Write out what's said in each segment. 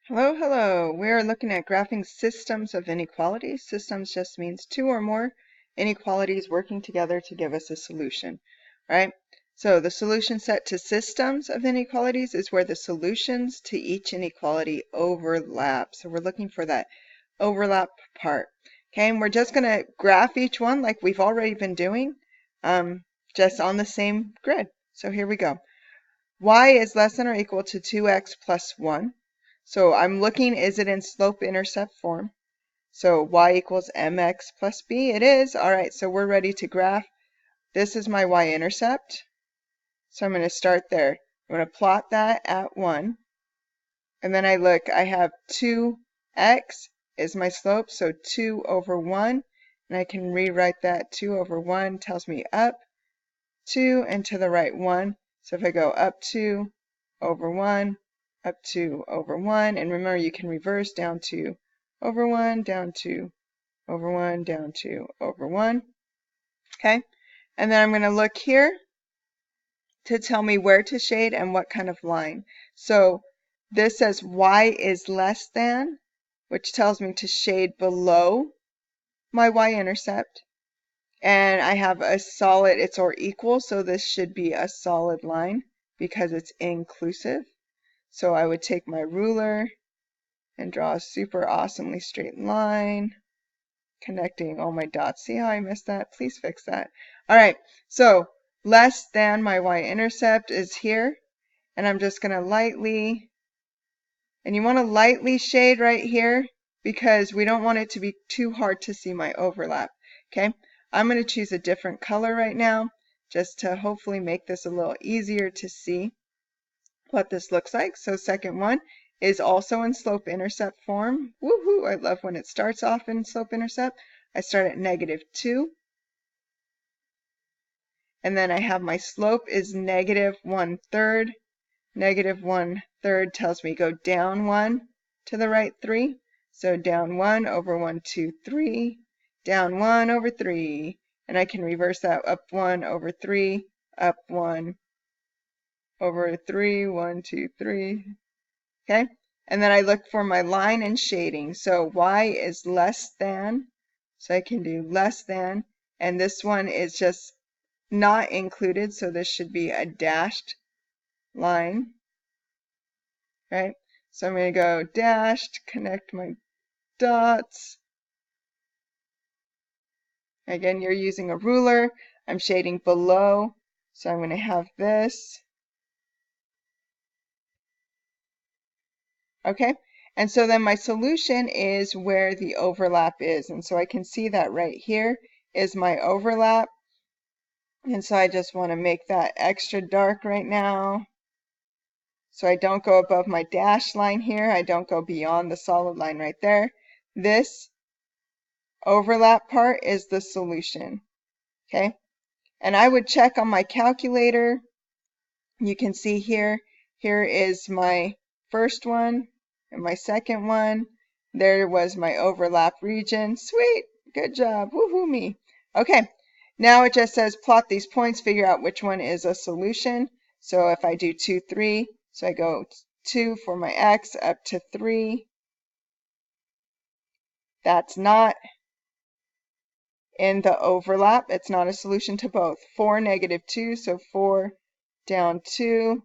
Hello, hello. We are looking at graphing systems of inequalities. Systems just means two or more inequalities working together to give us a solution, right? So the solution set to systems of inequalities is where the solutions to each inequality overlap. So we're looking for that overlap part. Okay, and we're just going to graph each one like we've already been doing, just on the same grid. So here we go. Y is less than or equal to 2x plus 1. So I'm looking, is it in slope-intercept form? So y equals mx plus b. It is. All right, so we're ready to graph. This is my y-intercept. So I'm going to start there. I'm going to plot that at 1. And then I look, I have 2x is my slope, so 2 over 1. And I can rewrite that 2 over 1 tells me up 2 and to the right 1. So if I go up 2 over 1, up 2 over 1, and remember you can reverse down 2 over 1, down 2 over 1, down 2 over 1. Okay, and then I'm going to look here to tell me where to shade and what kind of line. So this says y is less than, which tells me to shade below my y-intercept. And I have a solid, it's or equal, so this should be a solid line because it's inclusive. So I would take my ruler and draw a super awesomely straight line, connecting all my dots. See how I missed that? Please fix that. All right, so less than my y-intercept is here, and I'm just going to lightly, and you want to lightly shade right here because we don't want it to be too hard to see my overlap. Okay, I'm going to choose a different color right now just to hopefully make this a little easier to see what this looks like. So second one is also in slope-intercept form. Woohoo! I love when it starts off in slope-intercept. I start at -2. And then I have my slope is -1/3. -1/3 tells me go down 1 to the right 3. So down 1 over 1, 2, 3. Down 1 over 3. And I can reverse that up 1 over 3, up 1 over 3, 1, 2, 3. Okay, and then I look for my line and shading. So y is less than, so I can do less than, and this one is just not included, so this should be a dashed line, right? So I'm going to go dashed, connect my dots. Again, you're using a ruler. I'm shading below, so I'm going to have this. Okay, and so then my solution is where the overlap is. And so I can see that right here is my overlap. And so I just want to make that extra dark right now. So I don't go above my dashed line here. I don't go beyond the solid line right there. This overlap part is the solution. Okay, and I would check on my calculator. You can see here is my first one and my second one. There was my overlap region. Sweet, good job, woohoo me. Okay, now it just says plot these points, figure out which one is a solution. So if I do 2, 3, so I go 2 for my x up to 3. That's not in the overlap. It's not a solution to both. 4, -2, so 4 down 2.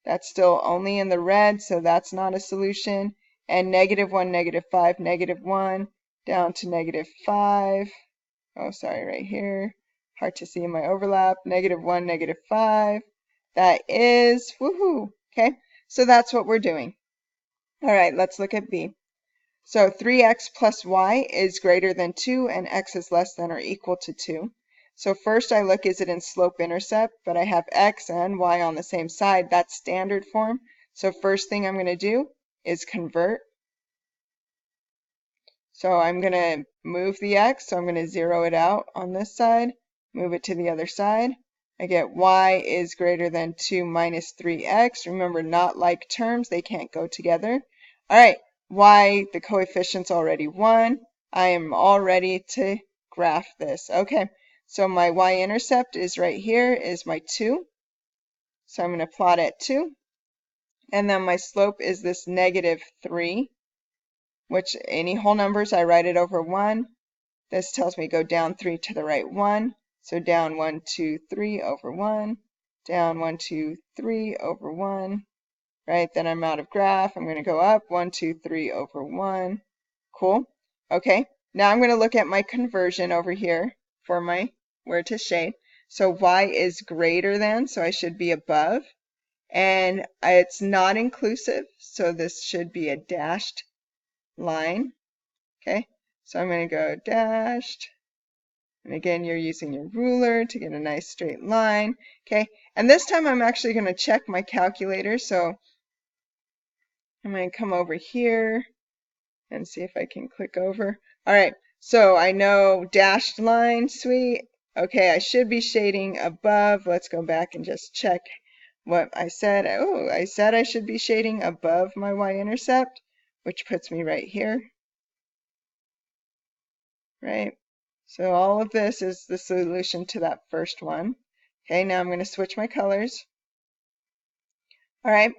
That's still only in the red, so that's not a solution. And -1, -5, -1 down to -5. Oh, sorry, right here. Hard to see in my overlap. -1, -5. That is, woohoo. Okay, so that's what we're doing. All right, let's look at B. So 3x plus y is greater than 2, and x is less than or equal to 2. So first I look, is it in slope-intercept? But I have x and y on the same side. That's standard form. So first thing I'm going to do is convert. So I'm going to move the x. So I'm going to zero it out on this side, move it to the other side. I get y is greater than 2 minus 3x. Remember, not like terms. They can't go together. All right. Y, the coefficient's already 1. I am all ready to graph this. Okay, so my y-intercept is right here, is my 2. So I'm going to plot at 2. And then my slope is this -3, which any whole numbers, I write it over 1. This tells me go down 3 to the right 1. So down 1, 2, 3 over 1. Down 1, 2, 3 over 1. Right, then I'm out of graph. I'm going to go up 1, 2, 3 over 1. Cool. Okay, now I'm going to look at my conversion over here for my where to shade. So y is greater than, so I should be above. And it's not inclusive, so this should be a dashed line. Okay, so I'm going to go dashed. And again, you're using your ruler to get a nice straight line. Okay, and this time I'm actually going to check my calculator. So I'm going to come over here and see if I can click over. All right, so I know dashed line, sweet. Okay, I should be shading above. Let's go back and just check what I said. Oh, I said I should be shading above my y-intercept, which puts me right here. Right? So all of this is the solution to that first one. Okay, now I'm going to switch my colors. All right,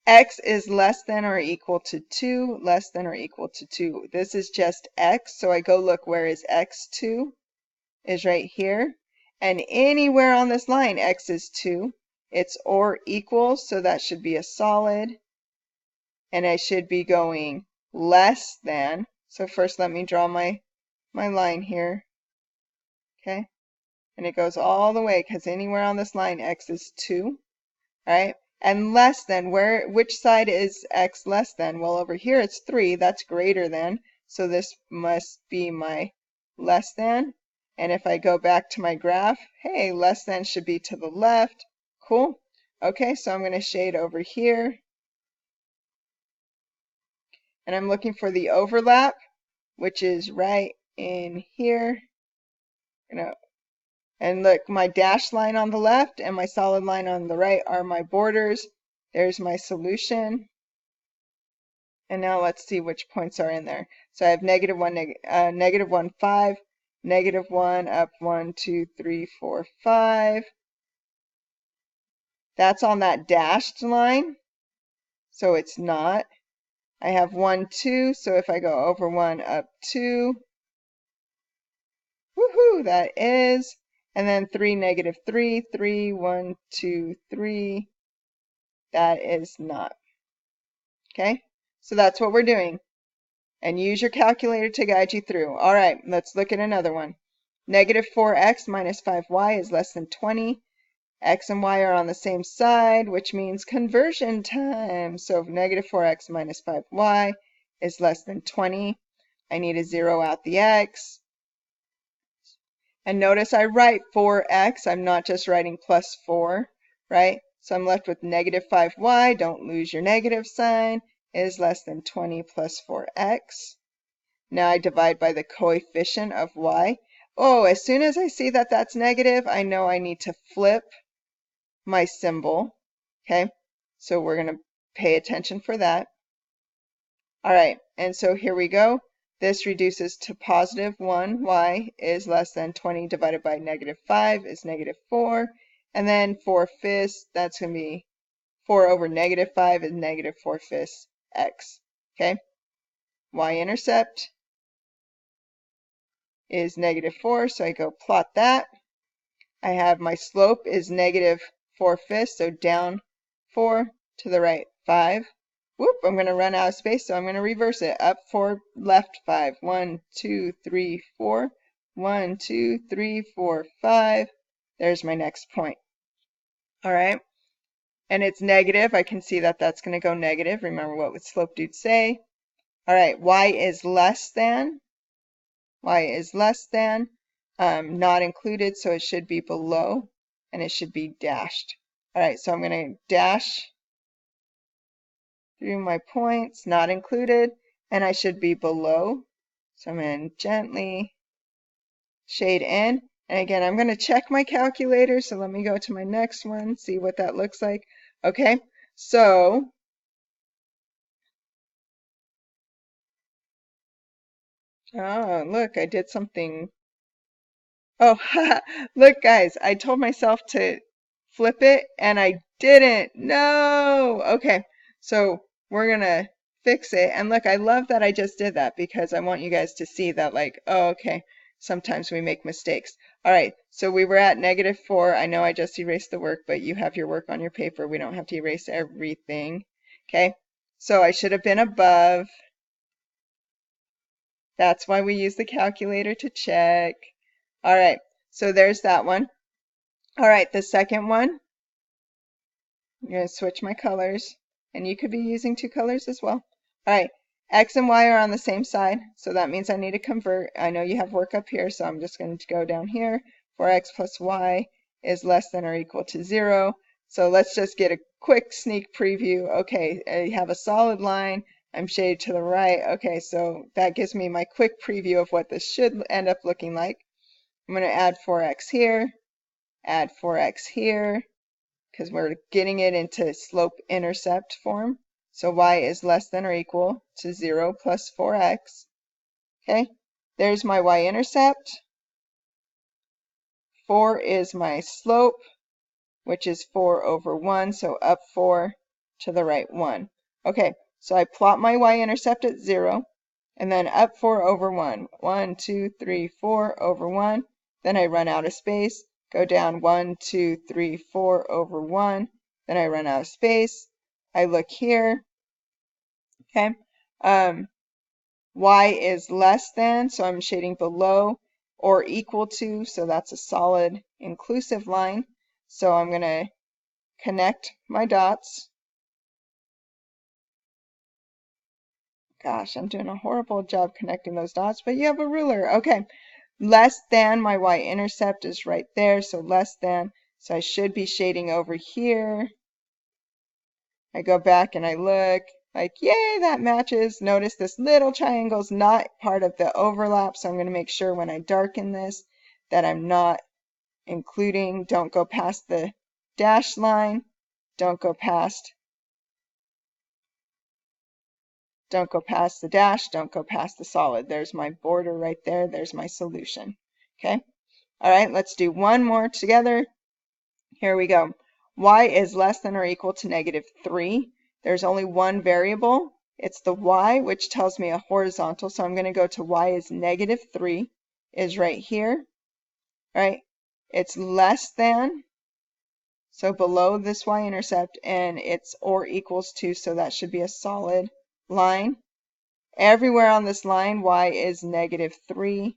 x is less than or equal to 2, less than or equal to 2. This is just x, so I go look where is x2, is right here. And anywhere on this line, x is 2. It's or equals, so that should be a solid. And I should be going less than. So first let me draw my line here. Okay, and it goes all the way because anywhere on this line x is 2, right? And less than, which side is x less than? Well, over here it's 3, that's greater than, so this must be my less than. And if I go back to my graph, hey, less than should be to the left. Cool. Okay, so I'm going to shade over here. And I'm looking for the overlap, which is right in here. And look, my dashed line on the left and my solid line on the right are my borders. There's my solution. And now let's see which points are in there. So I have -1, -1, 5, -1, up 1, 2, 3, 4, 5. That's on that dashed line, so it's not. I have 1, 2, so if I go over 1, up 2, woohoo, that is. And then 3, -3, 3, 1, 2, 3. That is not. Okay, so that's what we're doing. And use your calculator to guide you through. All right, let's look at another one. -4x minus 5y is less than 20. X and y are on the same side, which means conversion time. So -4x minus 5y is less than 20. I need to zero out the x. And notice I write 4x. I'm not just writing +4, right? So I'm left with -5y. Don't lose your negative sign. Is less than 20 plus 4x. Now I divide by the coefficient of y. Oh, as soon as I see that that's negative, I know I need to flip my symbol. Okay, so we're going to pay attention for that. All right, and so here we go. This reduces to +1. Y is less than 20 divided by -5 is -4. And then 4/5, that's going to be 4 over -5 is -4/5 x. Okay, y-intercept is -4, so I go plot that. I have my slope is -4/5, so down 4 to the right 5. Whoop, I'm going to run out of space, so I'm going to reverse it. Up 4, left 5. 1, 2, 3, 4. 1, 2, 3, 4, 5. There's my next point. All right. And it's negative. I can see that that's going to go negative. Remember what would slope dude say? All right, y is less than. Y is less than. Not included, so it should be below, and it should be dashed. All right, so I'm going to dash through my points, not included, and I should be below. So I'm going to gently shade in. And again, I'm going to check my calculator, so let me go to my next one, see what that looks like. Okay, so oh, look, I did something. Oh, look, guys, I told myself to flip it and I didn't. No. Okay, So we're going to fix it. And look, I love that I just did that because I want you guys to see that like, oh, okay, sometimes we make mistakes. All right, so we were at -4. I know I just erased the work, but you have your work on your paper. We don't have to erase everything. Okay, so I should have been above. That's why we use the calculator to check. All right, so there's that one. All right, the second one, I'm going to switch my colors, and you could be using 2 colors as well. All right, X and Y are on the same side, so that means I need to convert. I know you have work up here, so I'm just going to go down here. 4x plus y is less than or equal to 0. So let's just get a quick sneak preview. Okay, I have a solid line. I'm shaded to the right. Okay, so that gives me my quick preview of what this should end up looking like. I'm going to add 4x here, add 4x here, because we're getting it into slope-intercept form. So y is less than or equal to 0 plus 4x. Okay, there's my y-intercept. 4 is my slope, which is 4 over 1, so up 4 to the right 1. Okay, so I plot my y-intercept at 0, and then up 4 over 1. 1, 2, 3, 4 over 1. Then I run out of space. Go down 1, 2, 3, 4 over 1. Then I run out of space. I look here. Okay. Y is less than, so I'm shading below, or equal to, so that's a solid inclusive line. So I'm going to connect my dots. Gosh, I'm doing a horrible job connecting those dots, but you have a ruler. Okay. Less than, my y-intercept is right there, so less than. So I should be shading over here. I go back and I look, like, yay, that matches. Notice this little triangle is not part of the overlap, so I'm going to make sure when I darken this that I'm not including, don't go past the dashed line, don't go past the dash, don't go past the solid. There's my border right there. There's my solution. Okay. All right, let's do one more together. Here we go. Y is less than or equal to -3. There's only one variable. It's the y, which tells me a horizontal. So I'm going to go to y is -3, is right here, right? It's less than, so below this y-intercept, and it's or equals to, so that should be a solid line. Everywhere on this line, y is -3.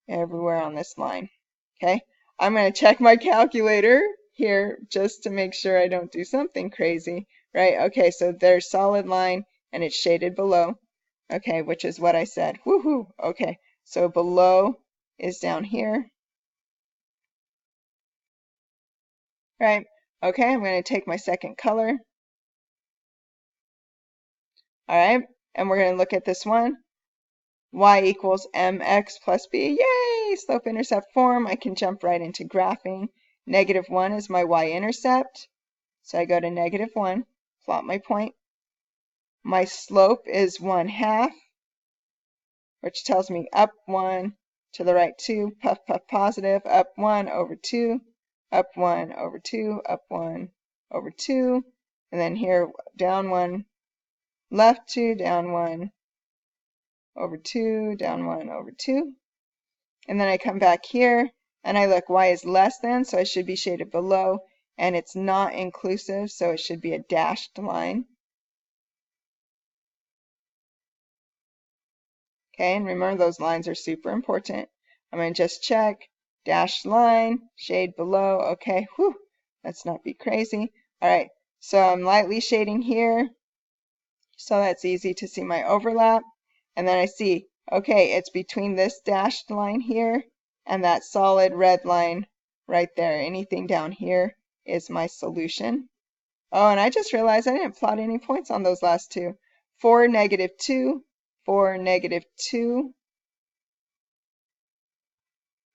Everywhere on this line. Okay, I'm going to check my calculator here just to make sure I don't do something crazy, right? Okay, so there's solid line and it's shaded below. Okay, which is what I said. Woohoo! Okay, so below is down here. Right, okay, I'm going to take my second color. All right, and we're going to look at this one. Y equals mx plus b. Yay! Slope-intercept form. I can jump right into graphing. -1 is my y-intercept. So I go to -1, plot my point. My slope is 1/2, which tells me up 1, to the right 2, puff, puff, positive, up 1 over 2, up 1 over 2, up 1 over 2, and then here down 1, left 2, down 1 over 2, down 1 over 2. And then I come back here and I look, y is less than, so I should be shaded below, and it's not inclusive, so it should be a dashed line. Okay, and remember those lines are super important. I'm going to just check, dashed line, shade below. Okay, whew, let's not be crazy. All right, so I'm lightly shading here, so that's easy to see my overlap. And then I see, okay, it's between this dashed line here and that solid red line right there. Anything down here is my solution. Oh, and I just realized I didn't plot any points on those last two. 4, -2, 4, -2,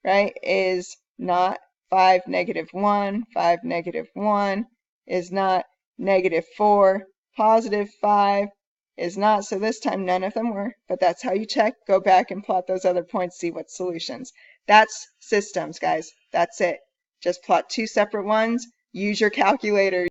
right, is not 5, -1, 5, -1 is not, -4, +5 is not, so this time none of them were, but that's how you check. Go back and plot those other points, see what solutions. That's systems, guys. That's it. Just plot 2 separate ones. Use your calculator.